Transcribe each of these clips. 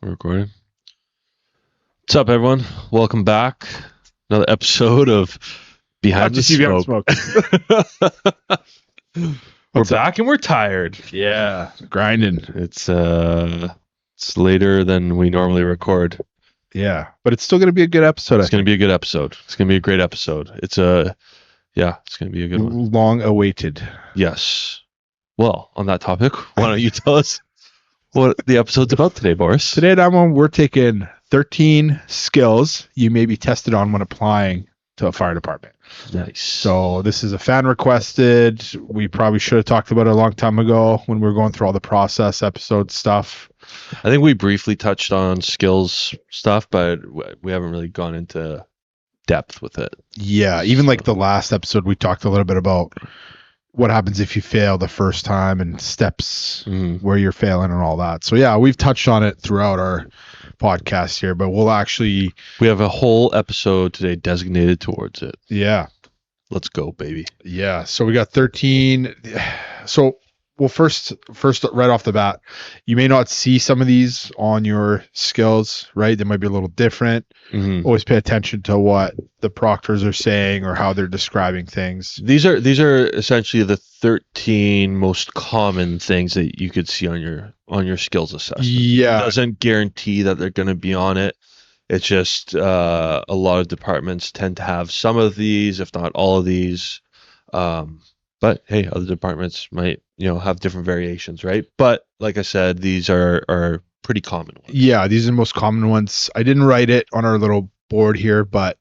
We're recording. What's up, everyone? Welcome back. Another episode of Behind the Smoke. We're back and we're tired. Yeah, grinding. It's later than we normally record. Yeah, but it's still going to be a good episode. It's going to be a good episode. It's going to be a great episode. It's going to be a good one. Long awaited. Yes. Well, on that topic, why don't you tell us what the episode's about today, Boris? Today, Damo, we're taking 13 skills you may be tested on when applying to a fire department. Nice. So this is a fan requested. We probably should have talked about it a long time ago when we were going through all the process episode stuff. I think we briefly touched on skills stuff, but we haven't really gone into depth with it. Yeah, even like the last episode, we talked a little bit about what happens if you fail the first time and steps where you're failing and all that. So yeah, we've touched on it throughout our podcast here, but we have a whole episode today designated towards it. Yeah. Let's go, baby. Yeah. So we got 13. So well, first right off the bat, you may not see some of these on your skills, right? They might be a little different. Always pay attention to what the proctors are saying or how they're describing things. These are essentially the 13 most common things that you could see on your skills assessment. Yeah. It doesn't guarantee that they're going to be on it. It's just a lot of departments tend to have some of these, if not all of these. But hey, other departments might, have different variations, right? But like I said, these are pretty common ones. Yeah, these are the most common ones. I didn't write it on our little board here, but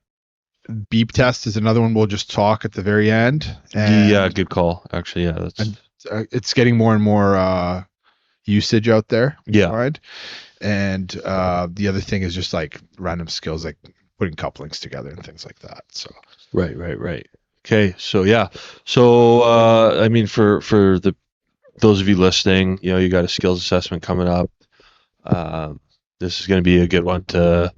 beep test is another one we'll just talk at the very end. Yeah, good call. Actually, yeah, it's getting more and more usage out there. Yeah. Right. And the other thing is just like random skills, like putting couplings together and things like that. So right. Okay, so yeah, I mean, for those of you listening, you got a skills assessment coming up. This is going to be a good one to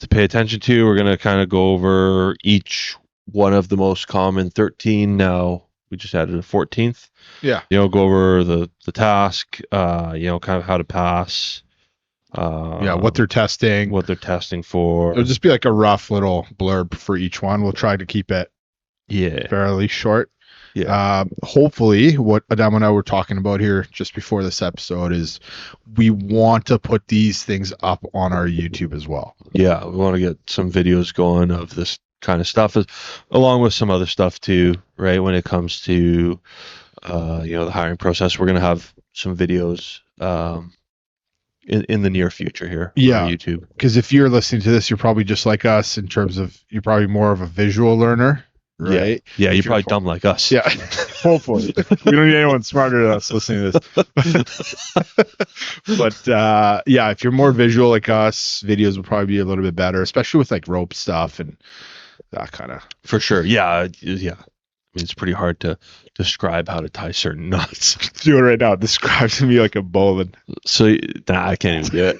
pay attention to. We're going to kind of go over each one of the most common 13. Now we just added a 14th. Yeah. Go over the task. Kind of how to pass. What they're testing. What they're testing for. It'll just be like a rough little blurb for each one. We'll try to keep it fairly short. Yeah. Hopefully what Adam and I were talking about here just before this episode is we want to put these things up on our YouTube as well. Yeah, we want to get some videos going of this kind of stuff, along with some other stuff too, right? When it comes to the hiring process, we're going to have some videos in the near future here on YouTube. Because if you're listening to this, you're probably just like us in terms of you're probably more of a visual learner. Right. Yeah, you're probably dumb like us. Yeah. Hopefully. We don't need anyone smarter than us listening to this. But if you're more visual like us, videos will probably be a little bit better, especially with like rope stuff and that kind of. For sure. Yeah. I mean, it's pretty hard to describe how to tie certain knots. Do it right now. Describe to me like a bowline. So I can't even do it.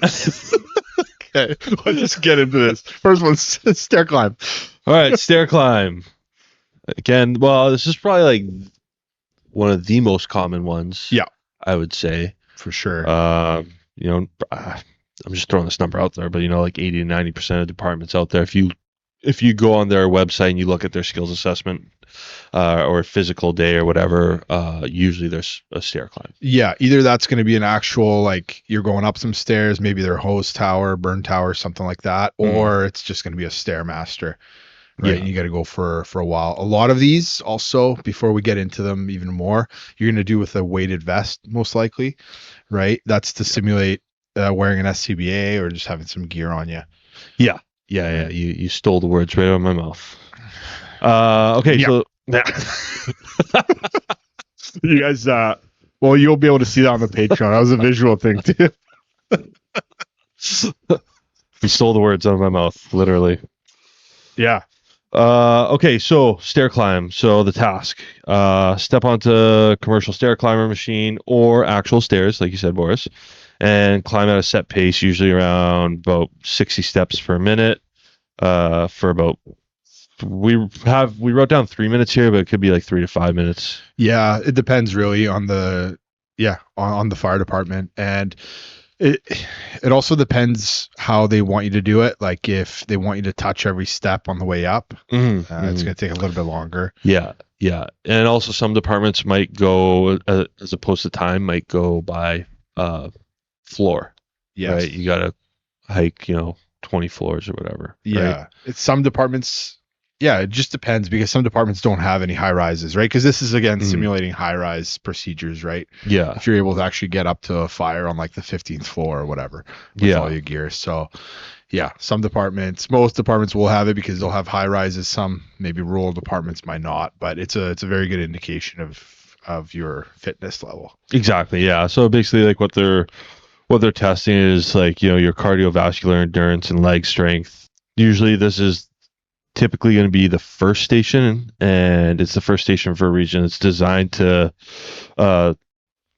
Okay. Let's just get into this. First one's stair climb. All right. Stair climb. Again, well, this is probably like one of the most common ones. Yeah, I would say for sure. I'm just throwing this number out there, but like 80 to 90% of departments out there, if you go on their website and you look at their skills assessment or physical day or whatever, usually there's a stair climb. Yeah, either that's going to be an actual like you're going up some stairs, maybe their hose tower, burn tower, something like that, or it's just going to be a stairmaster. Right. Yeah. And you got to go for a while. A lot of these also, before we get into them even more, you're going to do with a weighted vest, most likely, right? That's to simulate wearing an SCBA or just having some gear on you. Yeah. You stole the words right out of my mouth. Okay. Yeah. So you guys, you'll be able to see that on the Patreon. That was a visual thing too. You stole the words out of my mouth, literally. Yeah. Okay, so stair climb. So the task, step onto commercial stair climber machine or actual stairs, like you said, Boris, and climb at a set pace, usually around about 60 steps per minute, for about, we wrote down 3 minutes here, but it could be like 3 to 5 minutes. Yeah, it depends really on the fire department. And It it also depends how they want you to do it. Like if they want you to touch every step on the way up, it's going to take a little bit longer. Yeah, yeah, and also some departments might go as opposed to time might go by floor. Yes. Right, you gotta hike 20 floors or whatever. Yeah, right? it's some departments. Yeah, it just depends because some departments don't have any high rises, right? Because this is again simulating high rise procedures, right? Yeah, If you're able to actually get up to a fire on like the 15th floor or whatever with all your gear. So yeah, some departments, most departments will have it because they'll have high rises. Some maybe rural departments might not, but it's a very good indication of your fitness level. exactly. Yeah, so basically like what they're testing is like your cardiovascular endurance and leg strength. Usually this is typically going to be the first station, and it's the first station for a region. It's designed to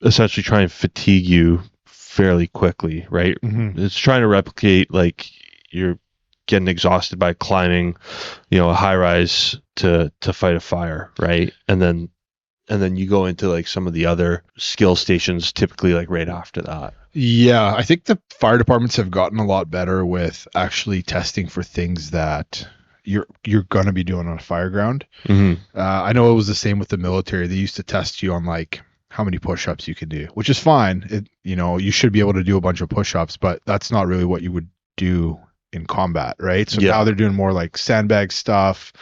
essentially try and fatigue you fairly quickly, right? It's trying to replicate like you're getting exhausted by climbing a high rise to fight a fire, right? And then you go into like some of the other skill stations typically like right after that. Yeah, I think the fire departments have gotten a lot better with actually testing for things that you're going to be doing on a fire ground. I know it was the same with the military. They used to test you on like how many push-ups you can do, which is fine. You should be able to do a bunch of push-ups, but that's not really what you would do in combat, right? So now they're doing more like sandbag stuff,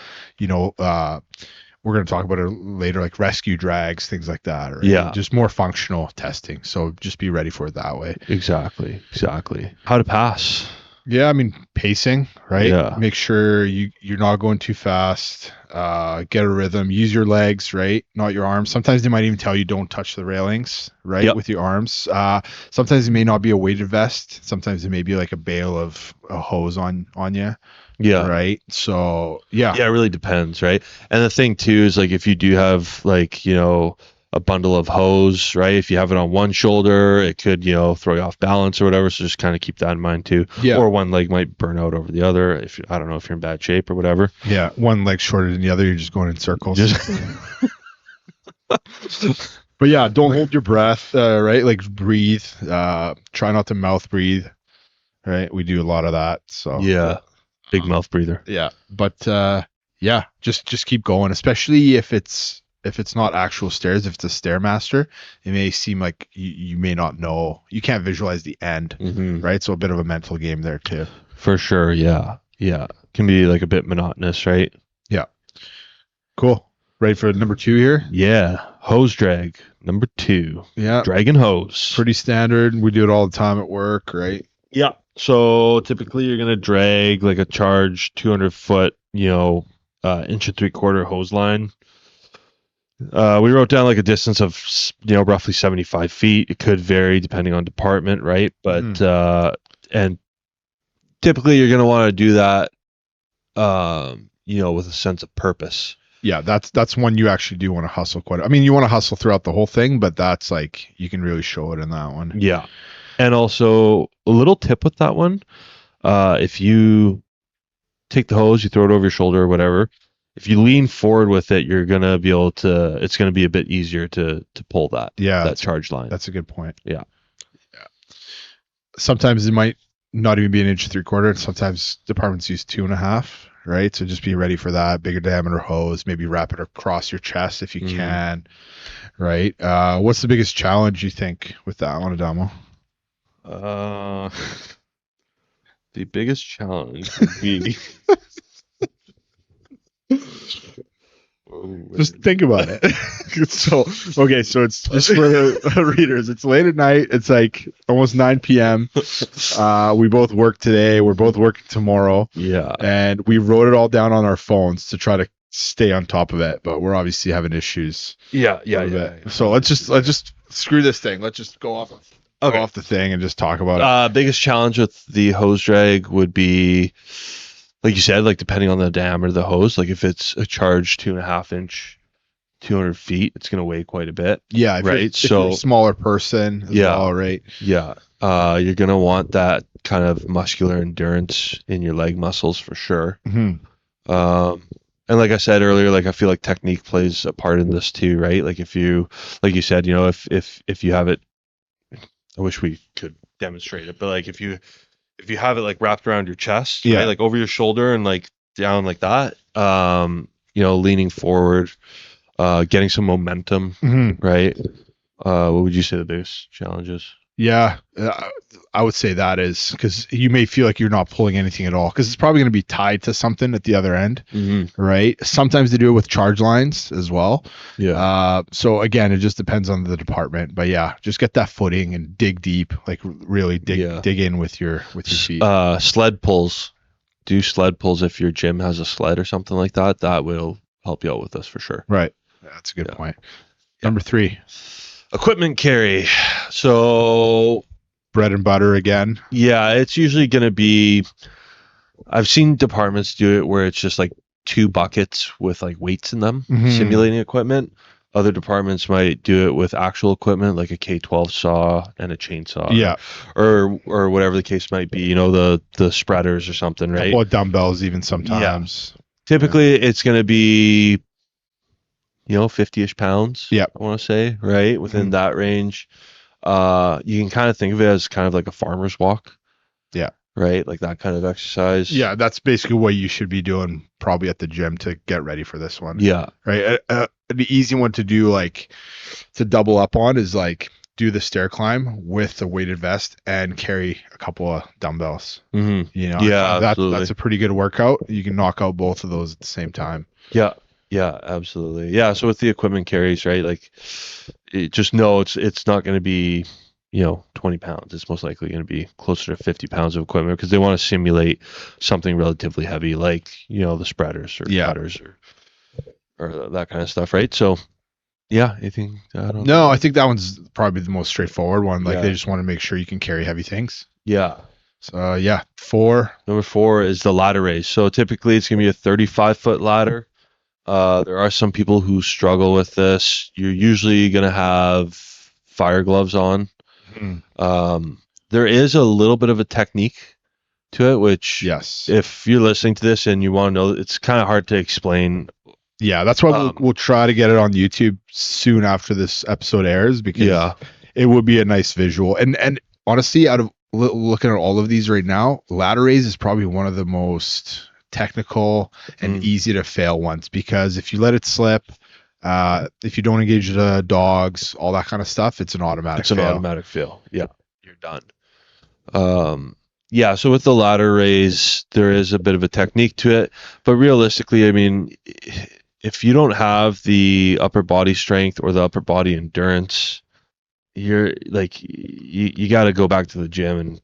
we're going to talk about it later, like rescue drags, things like that. Right? Yeah. Just more functional testing. So just be ready for it that way. Exactly. How to pass. Yeah, I mean, pacing, right? Yeah. Make sure you're not going too fast. Get a rhythm. Use your legs, right? Not your arms. Sometimes they might even tell you don't touch the railings, right? With your arms. Sometimes it may not be a weighted vest. Sometimes it may be like a bale of a hose on you. Yeah. Right. So yeah. Yeah, it really depends, right? And the thing too is like if you do have like, a bundle of hose, right? If you have it on one shoulder, it could, throw you off balance or whatever. So just kind of keep that in mind too. Yeah. Or one leg might burn out over the other. If I don't know if you're in bad shape or whatever. Yeah. One leg shorter than the other. You're just going in circles. But yeah, don't hold your breath, right? Like breathe. Try not to mouth breathe. Right. We do a lot of that. So yeah. Big mouth breather. Yeah. But yeah, just keep going, especially if it's not actual stairs. If it's a stairmaster, it may seem like you may not know. You can't visualize the end, right? So a bit of a mental game there too. For sure. Yeah. Yeah. Can be like a bit monotonous, right? Yeah. Cool. Ready for number 2 here? Yeah. Hose drag. Number 2. Yeah. Dragging hose. Pretty standard. We do it all the time at work, right? Yeah. So typically you're going to drag like a charge 200-foot, inch and 3/4 hose line. We wrote down like a distance of, roughly 75 feet. It could vary depending on department, right? But, and typically you're going to want to do that, with a sense of purpose. Yeah, that's one you actually do want to hustle quite. I mean, you want to hustle throughout the whole thing, but that's like you can really show it in that one. Yeah. And also a little tip with that one, if you take the hose, you throw it over your shoulder or whatever, if you lean forward with it, you're going to be able to, it's going to be a bit easier to pull that charge line. That's a good point. Yeah. Sometimes it might not even be 1 3/4. Sometimes departments use 2.5, right? So just be ready for that bigger diameter hose, maybe wrap it across your chest if you can, right? What's the biggest challenge you think with that one, Adamo? The biggest challenge would be just think about it. So it's just for the readers. It's late at night. It's like almost 9 p.m. We both work today. We're both working tomorrow. Yeah. And we wrote it all down on our phones to try to stay on top of it, but we're obviously having issues. Yeah. So let's just screw this thing. Let's just go off the thing and just talk about it. Biggest challenge with the hose drag would be, like you said, like depending on the diameter of the hose, like if it's a charge 2.5 inch, 200 feet, it's going to weigh quite a bit. Yeah. Right. If you're a smaller person as well, right? Yeah. You're going to want that kind of muscular endurance in your leg muscles for sure. And like I said earlier, like I feel like technique plays a part in this too, right? Like if you, like you said, if you have it, I wish we could demonstrate it. But like if you have it like wrapped around your chest, Yeah. right, like over your shoulder and like down like that, leaning forward, getting some momentum, right? What would you say the biggest challenges? Yeah, I would say that is because you may feel like you're not pulling anything at all because it's probably going to be tied to something at the other end, right? Sometimes they do it with charge lines as well. Yeah. So again, it just depends on the department, but yeah, just get that footing and dig deep, like really dig in with your feet. Sled pulls. Do sled pulls if your gym has a sled or something like that. That will help you out with this for sure. Right. That's a good point. Number 3. Equipment carry. So bread and butter again. Yeah, it's usually going to be, I've seen departments do it where it's just like 2 buckets with like weights in them, simulating equipment. Other departments might do it with actual equipment like a K12 saw and a chainsaw. Yeah. Or whatever the case might be, the spreaders or something, right? Or dumbbells even sometimes. Yeah. Typically it's going to be 50-ish pounds. Yeah. I want to say, right? Within that range. You can kind of think of it as kind of like a farmer's walk. Yeah. Right? Like that kind of exercise. Yeah, that's basically what you should be doing probably at the gym to get ready for this one. Yeah. Right. The easy one to do, like to double up on, is like do the stair climb with a weighted vest and carry a couple of dumbbells. Yeah, that's a pretty good workout. You can knock out both of those at the same time. Yeah, absolutely. Yeah, so with the equipment carries, right? Like, just know it's not going to be 20 pounds. It's most likely going to be closer to 50 pounds of equipment because they want to simulate something relatively heavy, like the spreaders or cutters or that kind of stuff, right? So, yeah, I think I think that one's probably the most straightforward one. Like they just want to make sure you can carry heavy things. Yeah. So 4. Number 4 is the ladder raise. So typically it's going to be a 35-foot ladder. There are some people who struggle with this. You're usually going to have fire gloves on. There is a little bit of a technique to it, which if you're listening to this and you want to know, it's kind of hard to explain. Yeah, that's why we'll try to get it on YouTube soon after this episode airs, because it would be a nice visual. And honestly, out of looking at all of these right now, ladder raise is probably one of the most technical and easy to fail ones, because if you let it slip, if you don't engage the dogs, all that kind of stuff, it's an automatic fail. Yeah, you're done. So with the ladder raise, there is a bit of a technique to it, but realistically, I mean, if you don't have the upper body strength or the upper body endurance, you're like, you got to go back to the gym and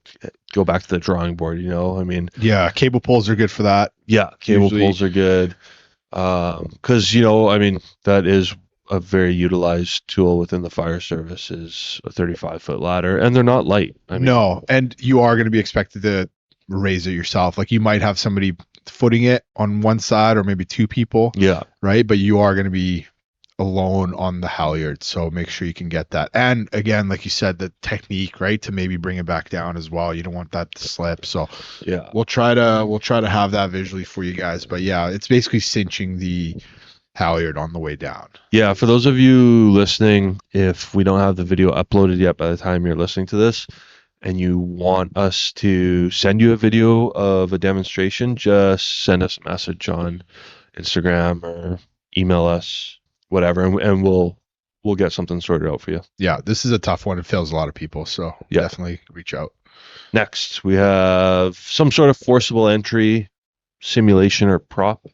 go back to the drawing board, I mean, cable pulls are good for that. Cable pulls are good. Cause I mean, that is a very utilized tool within the fire service, is a 35-foot ladder, and they're not light. No. And you are going to be expected to raise it yourself. Like you might have somebody footing it on one side, or maybe 2 people. Yeah. Right. But you are going to be alone on the halyard, so make sure you can get that. And again, like you said, the technique, right, to maybe bring it back down as well. You don't want that to slip. So we'll try to have that visually for you guys. But it's basically cinching the halyard on the way down. Yeah, for those of you listening, if we don't have the video uploaded yet by the time you're listening to this, and you want us to send you a video of a demonstration, just send us a message on Instagram or email us, whatever, and we'll get something sorted out for you. Yeah, this is a tough one. It fails a lot of people, so definitely reach out. Next, we have some sort of forcible entry simulation or prop.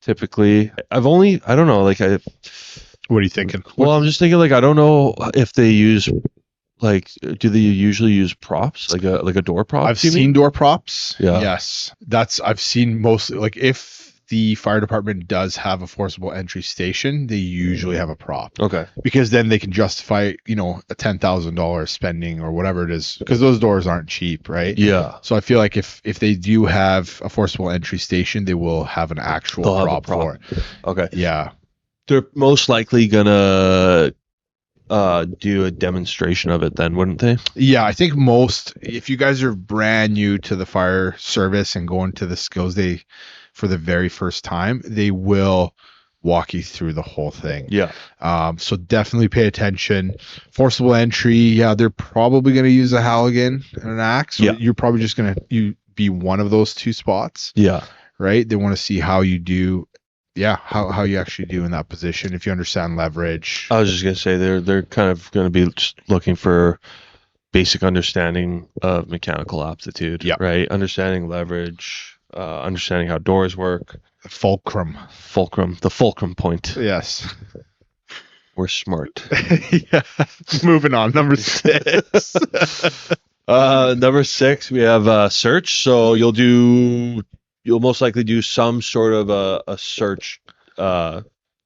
Typically, I don't know, like what are you thinking? Well, I'm just thinking, like, I don't know if they use, like, do they usually use props, like a door prop? I've seen door props. Yeah. Yes, I've seen mostly, like, if the fire department does have a forcible entry station, they usually have a prop. Okay. Because then they can justify, a $10,000 spending or whatever it is, because those doors aren't cheap, right? Yeah. So I feel like if they do have a forcible entry station, they will have an actual prop for it. Okay. Yeah. They're most likely gonna do a demonstration of it then, wouldn't they? Yeah, I think if you guys are brand new to the fire service and going to the skills day for the very first time, they will walk you through the whole thing. Yeah. So definitely pay attention. Forcible entry, yeah, they're probably going to use a Halligan and an axe. So Yeah. you're probably just going to be one of those two spots, Yeah. right? They want to see how you do. Yeah, how you actually do in that position. If you understand leverage. I was just gonna say they're kind of gonna be just looking for basic understanding of mechanical aptitude. Yeah. Right. Understanding leverage, understanding how doors work. Fulcrum. The fulcrum point. Yes. We're smart. Yeah. Moving on. Number 6. Number 6, we have search. So you'll most likely do some sort of a search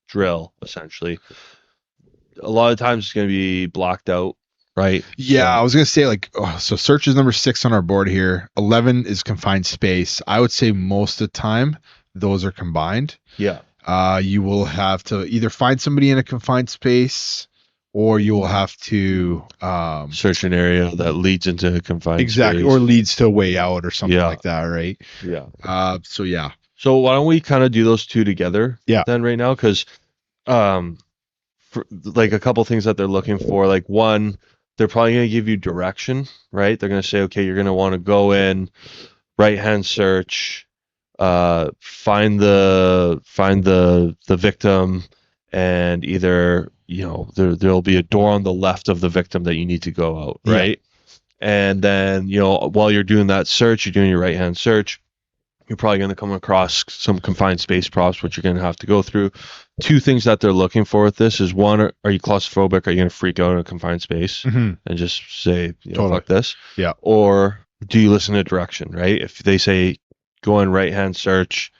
drill, essentially. A lot of times it's going to be blocked out, right? Yeah, So, I was gonna say so search is number 6 on our board here. 11 is confined space. I would say most of the time those are combined. yeah. You will have to either find somebody in a confined space, or you will have to Search an area that leads into a confined exactly, space. or leads to a way out or something Yeah. like that, right? Yeah. So yeah, So why don't we kind of do those two together? Yeah. Then right now, because for, like a couple things that they're looking for, like one, they're probably going to give you direction, right? They're going to say, okay, you're going to want to go in, right hand search, find the victim, and either there'll be a door on the left of the victim that you need to go out, Yeah. right? And then while you're doing that search, you're doing your right hand search, you're probably going to come across some confined space props, which you're going to have to go through. Two things that they're looking for with this is, one, are you claustrophobic? Are you going to freak out in a confined space and just say, Totally. fuck this? Yeah. Or do you listen to direction, right? If they say, go in right hand search,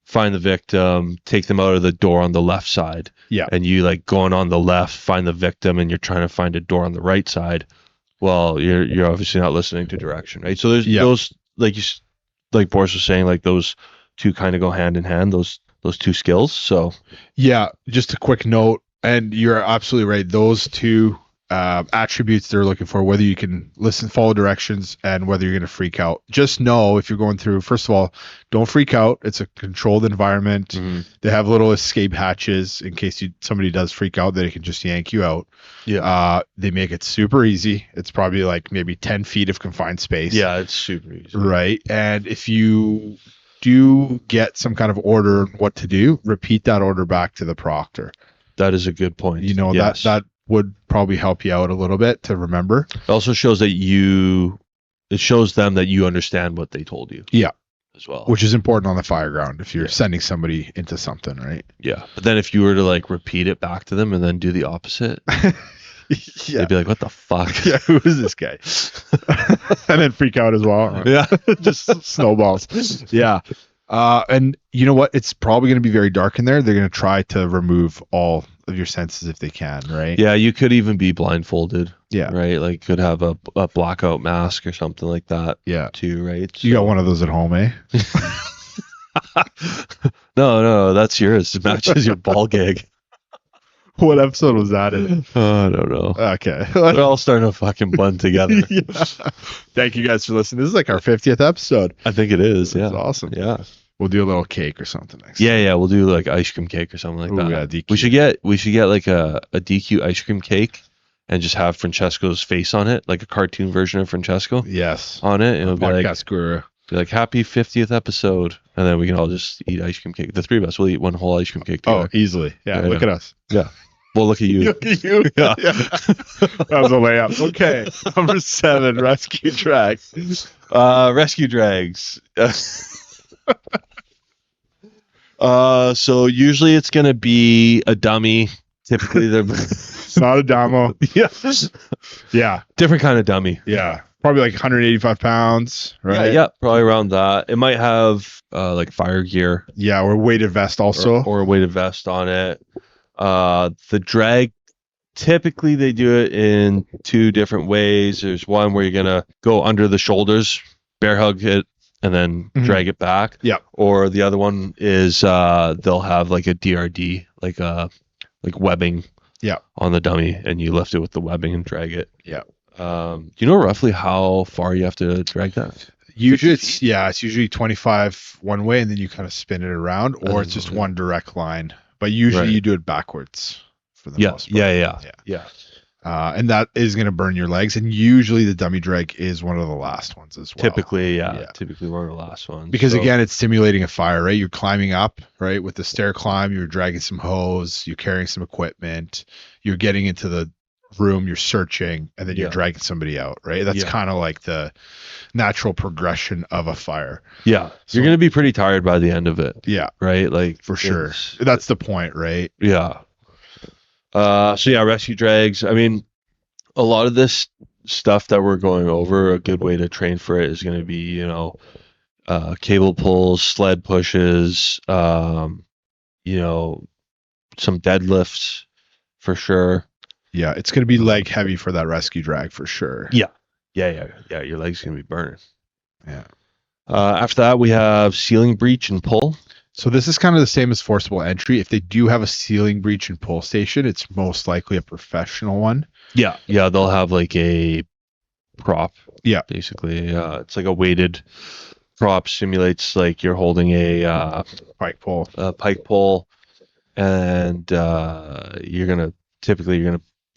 find the victim, take them out of the door on the left side. Yeah. And you like going on the left, find the victim, and you're trying to find a door on the right side. Well, you're obviously not listening to direction, right? So there's those, like Boris was saying, like those two kind of go hand in hand, those two skills. So yeah, just a quick note, and you're absolutely right. Those two attributes they're looking for, whether you can listen, follow directions, and whether you're going to freak out. Just know, if you're going through, first of all, don't freak out. It's a controlled environment. They have little escape hatches in case somebody does freak out, they can just yank you out. yeah, They make it super easy. It's probably like maybe 10 feet of confined space. yeah, it's super easy. Right. And if you do get some kind of order on what to do, repeat that order back to the proctor. That is a good point. Yes. that would probably help you out a little bit to remember. It also shows that it shows them that you understand what they told you. Yeah. As well. Which is important on the fire ground if you're sending somebody into something, right? Yeah. But then if you were to like repeat it back to them and then do the opposite, they'd be like, what the fuck? Yeah, who is this guy? And then freak out as well. Yeah. Just snowballs. Yeah. And you know what? It's probably going to be very dark in there. They're going to try to remove all of your senses if they can, right? Yeah, you could even be blindfolded. Yeah. Right? Like could have a blackout mask or something like that. Yeah. Too, right? You got one of those at home, eh? No, that's yours. It matches your ball gag. What episode was that in? I don't know. Okay. They're all starting to fucking blend together. Yeah. Thank you guys for listening. This is like our 50th episode. I think it is. That's Yeah. awesome. Yeah. We'll do a little cake or something next Yeah. We'll do like ice cream cake or something like Ooh, that. yeah, DQ. We should get like a DQ ice cream cake and just have Francesco's face on it, like a cartoon version of Francesco Yes. on it. And it'll Podcast guru. be like happy 50th episode. And then we can all just eat ice cream cake. The three of us will eat one whole ice cream cake together. Oh, easily. Yeah. Yeah, Look yeah. at us. Yeah. Well, look at you. Look at you. Yeah. That was a layup. Okay. Number 7, rescue drags. Rescue drags. So usually it's gonna be a dummy. Typically they're It's not a damo. yeah, Yeah. different kind of dummy. Yeah. Probably like 185 pounds, right? Yeah, probably around that. It might have like fire gear Yeah. Or weighted vest also. or a weighted vest on it. The drag, typically they do it in two different ways. There's one where you're gonna go under the shoulders, bear hug it, and then drag it back. Yeah. Or the other one is they'll have like a DRD, like webbing. Yeah. On the dummy, and you lift it with the webbing and drag it. Yeah. Do you know roughly how far you have to drag that? Usually it's usually 25 one way and then you kind of spin it around, or it's just one direct line But usually Right. you do it backwards for the Yeah. most part. Yeah. And that is going to burn your legs. And usually the dummy drag is one of the last ones as well. Typically one of the last ones. Because So, again, it's stimulating a fire, right? You're climbing up, right? With the stair climb, you're dragging some hose, you're carrying some equipment, you're getting into the room, you're searching, and then you're Yeah. dragging somebody out, right? That's Yeah. kind of like the natural progression of a fire. yeah, So- you're gonna be pretty tired by the end of it, Yeah, right? Like for sure. it's- That's the point, right? Yeah. So yeah, rescue drags. I mean, a lot of this stuff that we're going over, a good way to train for it is going to be, cable pulls, sled pushes, some deadlifts for sure. Yeah, it's going to be leg heavy for that rescue drag for sure. Yeah. Yeah. Your legs going to be burning. Yeah. After that, we have ceiling breach and pull. So this is kind of the same as forcible entry. If they do have a ceiling breach and pull station, it's most likely a professional one. Yeah. They'll have like a prop. Yeah. Basically, it's like a weighted prop, simulates like you're holding a Pike pole. pike pole, and you're gonna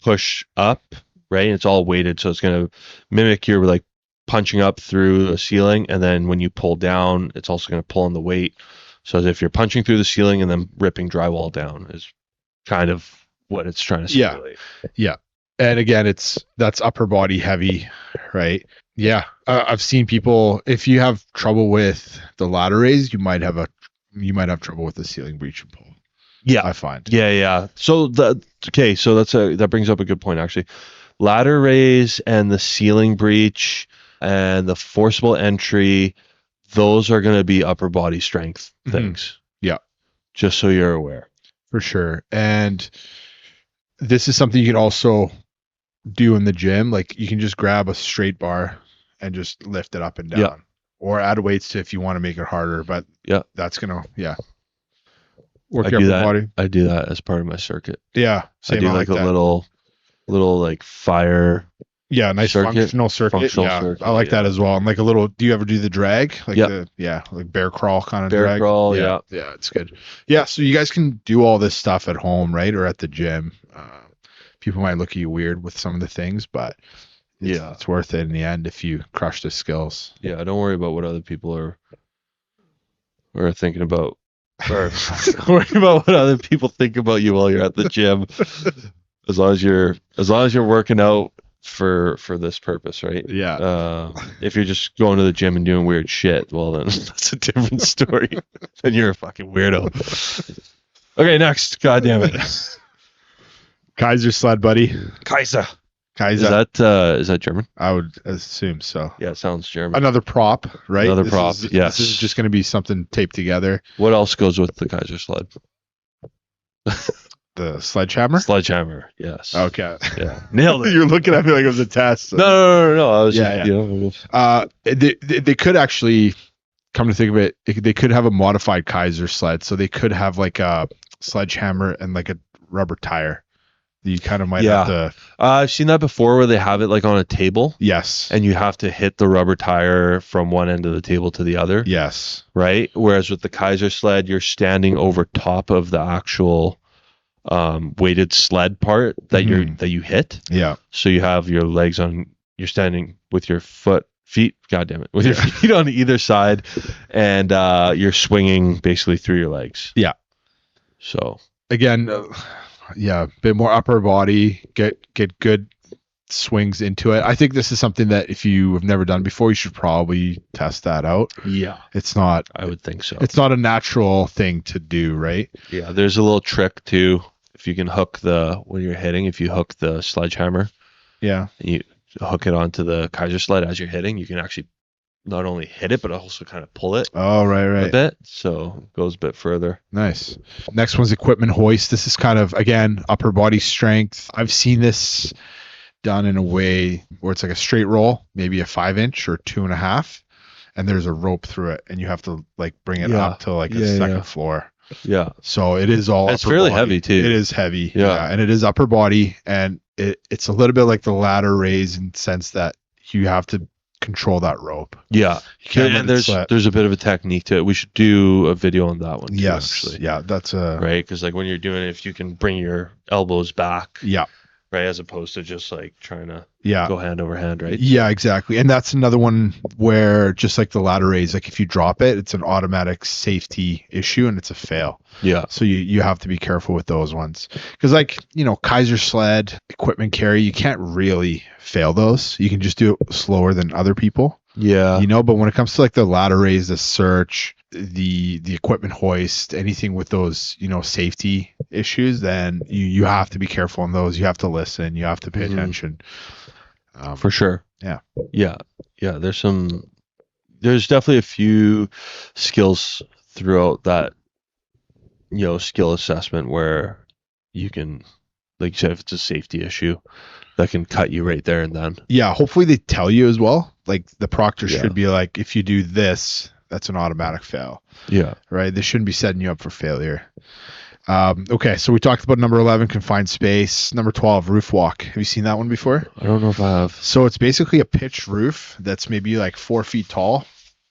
push up, right? And it's all weighted, so it's gonna mimic your like punching up through a ceiling, and then when you pull down, it's also gonna pull on the weight. So as if you're punching through the ceiling and then ripping drywall down is kind of what it's trying to simulate. Yeah. And again, that's upper body heavy, right? Yeah. I've seen people, if you have trouble with the ladder raise, you might have trouble with the ceiling breach and pull. Yeah. I find. Yeah. So that brings up a good point actually. Ladder raise and the ceiling breach and the forcible entry, those are going to be upper body strength things. Yeah. Just so you're aware. For sure. And this is something you can also do in the gym. Like you can just grab a straight bar and just lift it up and down. Yeah. Or add weights to if you want to make it harder. But Yeah. that's gonna work I your do upper that. body. I do that as part of my circuit. Yeah. I do like a that. little like fire. Yeah, nice circuit. functional circuit. Functional yeah, circuit, I like yeah. that as well. And like a little, do you ever do the drag? Like Yep. like bear crawl kind of Bear drag. crawl, Yeah, it's good. Yeah, so you guys can do all this stuff at home, right? Or at the gym. People might look at you weird with some of the things, but it's worth it in the end if you crush the skills. Yeah, don't worry about what other people are thinking about. Or don't worry about what other people think about you while you're at the gym. As long as you're working out for this purpose, right? Yeah. If you're just going to the gym and doing weird shit, well then that's a different story. Then you're a fucking weirdo. Okay, next. God damn it. Kaiser sled, buddy. Kaiser. Kaiser. Is that German? I would assume so. Yeah, it sounds German. Another prop, right? Another prop, yes. This is just going to be something taped together. What else goes with the Kaiser sled? The sledgehammer? Sledgehammer, yes. Okay. Yeah. Nailed it. You're looking at me like it was a test. No. I was They could actually, come to think of it, they could have a modified Kaiser sled. So they could have like a sledgehammer and like a rubber tire. You kind of might have to. I've seen that before where they have it like on a table. Yes. And you have to hit the rubber tire from one end of the table to the other. Yes. Right? Whereas with the Kaiser sled, you're standing over top of the actual weighted sled part that you hit. Yeah. So you have your legs you're standing with your feet, God damn it, with your feet on either side, and you're swinging basically through your legs. Yeah. So again, a bit more upper body, get good swings into it. I think this is something that if you have never done before, you should probably test that out. Yeah. It's not, I would think so. It's not a natural thing to do, right? Yeah. There's a little trick too. If you can when you're hitting, if you hook the sledgehammer, yeah, and you hook it onto the Kaiser sled as you're hitting, you can actually not only hit it, but also kind of pull it. Oh, right. A bit. So it goes a bit further. Nice. Next one's equipment hoist. This is kind of, again, upper body strength. I've seen this done in a way where it's like a straight roll, maybe a 5-inch or 2.5, and there's a rope through it, and you have to like bring it up to like a second floor. Yeah. So it is all. It's fairly heavy too. It is heavy. Yeah. And it is upper body, and it's a little bit like the ladder raise in the sense that you have to control that rope. Yeah. You can't let And it slip. there's a bit of a technique to it. We should do a video on that one too, Yes. actually. Yeah, that's a Right? Because like when you're doing it, if you can bring your elbows back, yeah. right, as opposed to just like trying to Yeah. go hand over hand, right? Yeah, exactly. And that's another one where just like the ladder raise, like if you drop it, it's an automatic safety issue and it's a fail. Yeah. So you have to be careful with those ones. Because like, Kaiser sled, equipment carry, you can't really fail those. You can just do it slower than other people. Yeah. But when it comes to like the ladder raise, the search, the equipment hoist, anything with those, safety issues, then you have to be careful on those. You have to listen. You have to pay attention. For sure. Yeah. Yeah. Yeah. There's definitely a few skills throughout that, skill assessment where you can, like you said, if it's a safety issue, that can cut you right there and then. Yeah. Hopefully they tell you as well. Like the proctor should be like, if you do this, that's an automatic fail. Yeah. Right. They shouldn't be setting you up for failure. Okay. So we talked about number 11, confined space. Number 12, roof walk. Have you seen that one before? I don't know if I have. So it's basically a pitched roof that's maybe like 4 feet tall.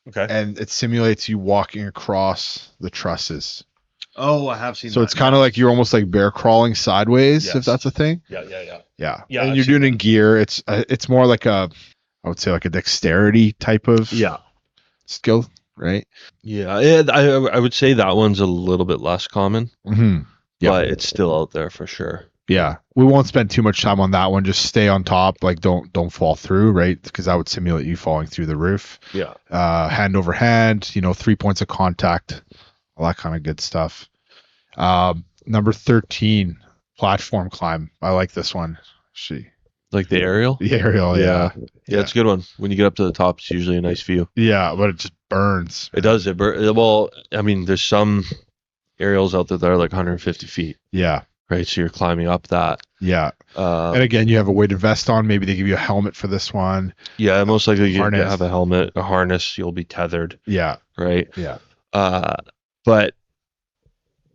Okay. And it simulates you walking across the trusses. Oh, I have seen So that. it's kind of like you're almost like bear crawling sideways, if that's a thing. Yeah. Yeah. Yeah, And I've you're seen doing it in gear. It's more like I would say like a dexterity type of skill, right? Yeah. And I would say that one's a little bit less common, Mm-hmm. Yeah. but it's still out there for sure. Yeah. We won't spend too much time on that one. Just stay on top. Like don't fall through, right? Because that would simulate you falling through the roof. Yeah. Hand over hand, 3 points of contact, all that kind of good stuff. Number 13, platform climb. I like this one. Like the aerial? The aerial, yeah. Yeah, it's a good one. When you get up to the top, it's usually a nice view. Yeah, but it just burns. It does. Well, I mean, there's some aerials out there that are like 150 feet, Yeah. right? So you're climbing up that. Yeah. And again, you have a weighted vest on. Maybe they give you a helmet for this one. Yeah, most likely you Harness. have a helmet, a harness. You'll be tethered, Yeah. right? Yeah. But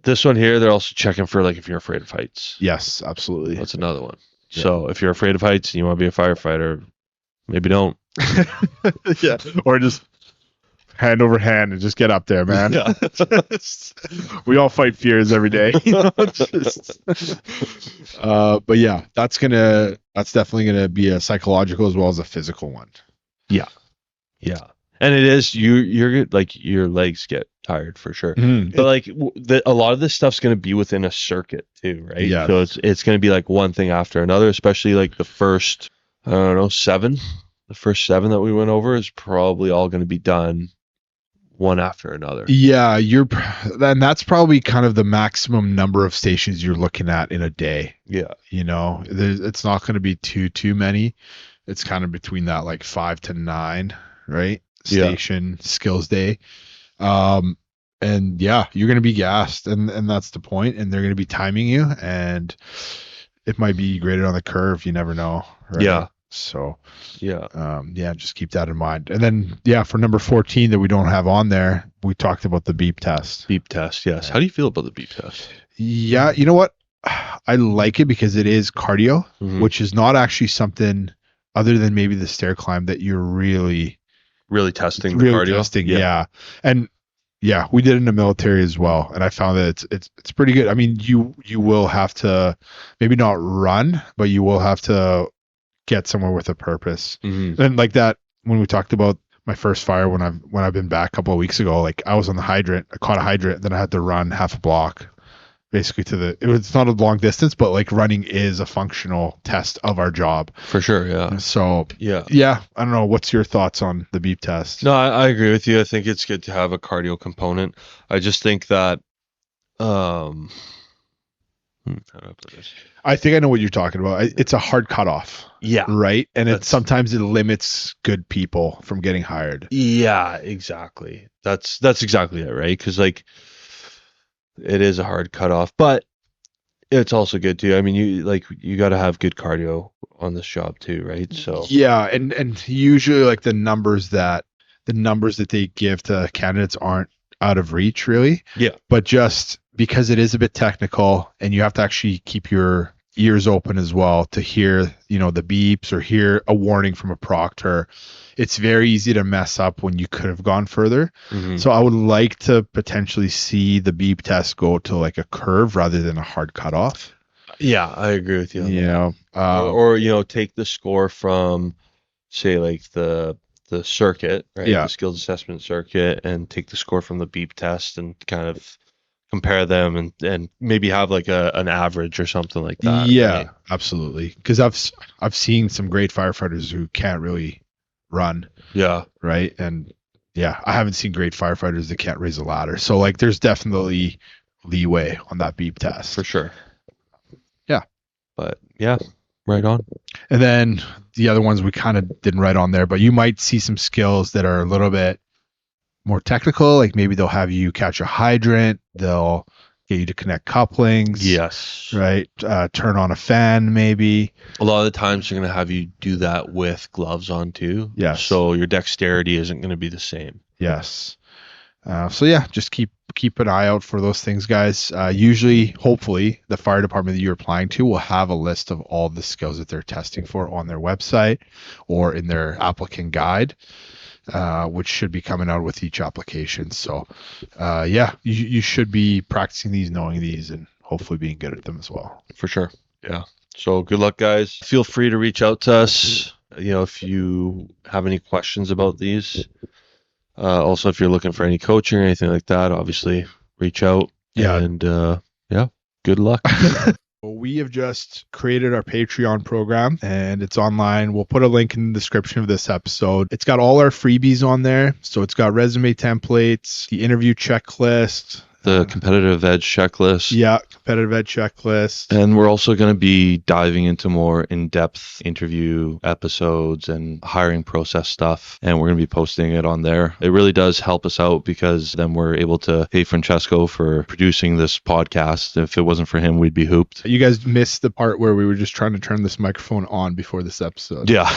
this one here, they're also checking for like if you're afraid of heights. Yes, absolutely. That's another one. Yeah. So if you're afraid of heights and you want to be a firefighter, maybe don't. Yeah. Or just hand over hand and just get up there, man. Yeah. We all fight fears every day. But yeah, that's definitely gonna be a psychological as well as a physical one. Yeah. And it is you're like your legs get tired for sure. But like a lot of this stuff's going to be within a circuit too, right? Yeah. So it's going to be like one thing after another, especially like the first, I don't know, 7. The first 7 that we went over is probably all going to be done one after another. Yeah, and that's probably kind of the maximum number of stations you're looking at in a day. Yeah. It's not going to be too many. It's kind of between that like 5 to 9, right? Station skills day. And yeah, you're going to be gassed and that's the point. And they're going to be timing you and it might be graded on the curve. You never know. Right? Yeah. So yeah. Just keep that in mind. And then, for number 14 that we don't have on there, we talked about the beep test. Beep test. Yes. How do you feel about the beep test? Yeah. You know what? I like it because it is cardio, which is not actually something other than maybe the stair climb that you're really testing the cardio. Yeah. And yeah, we did in the military as well. And I found that it's pretty good. I mean, you will have to maybe not run, but you will have to get somewhere with a purpose. And like that, when we talked about my first fire, when I've been back a couple of weeks ago, like I was on the hydrant, I caught a hydrant, then I had to run half a block basically it's not a long distance, but like running is a functional test of our job. For sure. Yeah. So yeah. I don't know. What's your thoughts on the beep test? No, I agree with you. I think it's good to have a cardio component. I just think that, how do I put this? I think I know what you're talking about. It's a hard cutoff. Yeah. Right. And sometimes it limits good people from getting hired. Yeah, exactly. That's exactly it. Right. Cause like, it is a hard cutoff, but it's also good too. I mean, you got to have good cardio on this job too, right? So yeah, and usually like the numbers that they give to candidates aren't out of reach, really. Yeah. But just because it is a bit technical, and you have to actually keep your ears open as well to hear, the beeps or hear a warning from a proctor. It's very easy to mess up when you could have gone further. Mhm. So I would like to potentially see the beep test go to like a curve rather than a hard cutoff. Yeah, I agree with you on that. Or take the score from, say, like the circuit, right? Yeah. The skills assessment circuit, and take the score from the beep test and kind of compare them and maybe have like an average or something like that. Yeah, right? absolutely. Because I've seen some great firefighters who can't really run, Yeah, right? And yeah, I haven't seen great firefighters that can't raise a ladder. So like, there's definitely leeway on that beep test. for sure. Yeah. But yeah, right on. And then the other ones we kind of didn't write on there, but you might see some skills that are a little bit more technical. Like maybe they'll have you catch a hydrant. They'll get you to connect couplings. Yes. Right. Turn on a fan, maybe. A lot of the times they're going to have you do that with gloves on too. Yes. So your dexterity isn't going to be the same. Yes. So yeah, just keep an eye out for those things, guys. Usually, hopefully, the fire department that you're applying to will have a list of all the skills that they're testing for on their website or in their applicant guide, which should be coming out with each application. So yeah, you should be practicing these, knowing these, and hopefully being good at them as well. For sure. Yeah. So good luck, guys. Feel free to reach out to us, if you have any questions about these. Also, if you're looking for any coaching or anything like that, obviously reach out. Yeah. And yeah, good luck. We have just created our Patreon program and it's online. We'll put a link in the description of this episode. It's got all our freebies on there. So it's got resume templates, the interview checklist, The competitive edge checklist. Yeah, competitive edge checklist. And we're also going to be diving into more in-depth interview episodes and hiring process stuff. And we're going to be posting it on there. It really does help us out because then we're able to pay Francesco for producing this podcast. If it wasn't for him, we'd be hooped. You guys missed the part where we were just trying to turn this microphone on before this episode. Yeah.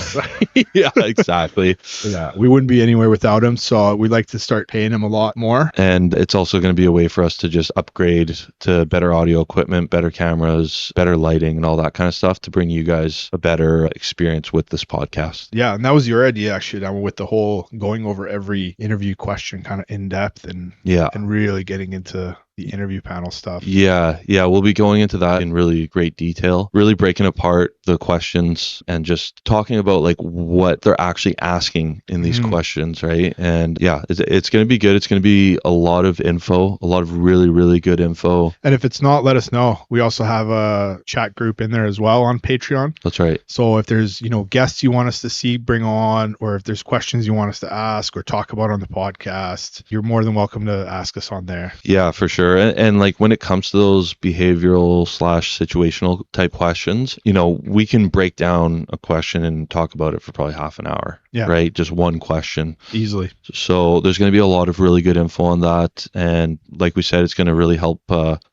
Yeah, exactly. Yeah, we wouldn't be anywhere without him. So we'd like to start paying him a lot more. And it's also going to be a way for us to just upgrade to better audio equipment, better cameras, better lighting, and all that kind of stuff to bring you guys a better experience with this podcast. Yeah, and that was your idea actually, Damo, with the whole going over every interview question kind of in depth and really getting into the interview panel stuff. Yeah, we'll be going into that in really great detail, really breaking apart the questions and just talking about like what they're actually asking in these questions, right? And yeah, it's going to be good. It's going to be a lot of info, a lot of really, really good info. And if it's not, let us know. We also have a chat group in there as well on Patreon. That's right. So if there's, guests you want us to see, bring on, or if there's questions you want us to ask or talk about on the podcast, you're more than welcome to ask us on there. Yeah, for sure. And like when it comes to those behavioral / situational type questions, we can break down a question and talk about it for probably half an hour. Yeah. Right. Just one question. Easily. So there's going to be a lot of really good info on that. And like we said, it's going to really help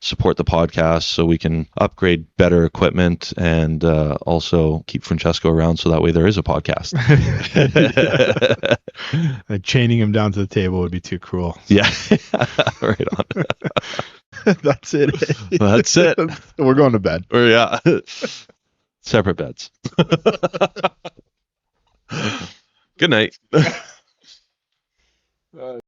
support the podcast so we can upgrade better equipment and also keep Francesco around so that way there is a podcast. Chaining him down to the table would be too cruel. Yeah. Right on. That's it. That's it. We're going to bed. Or yeah. Separate beds. Good night.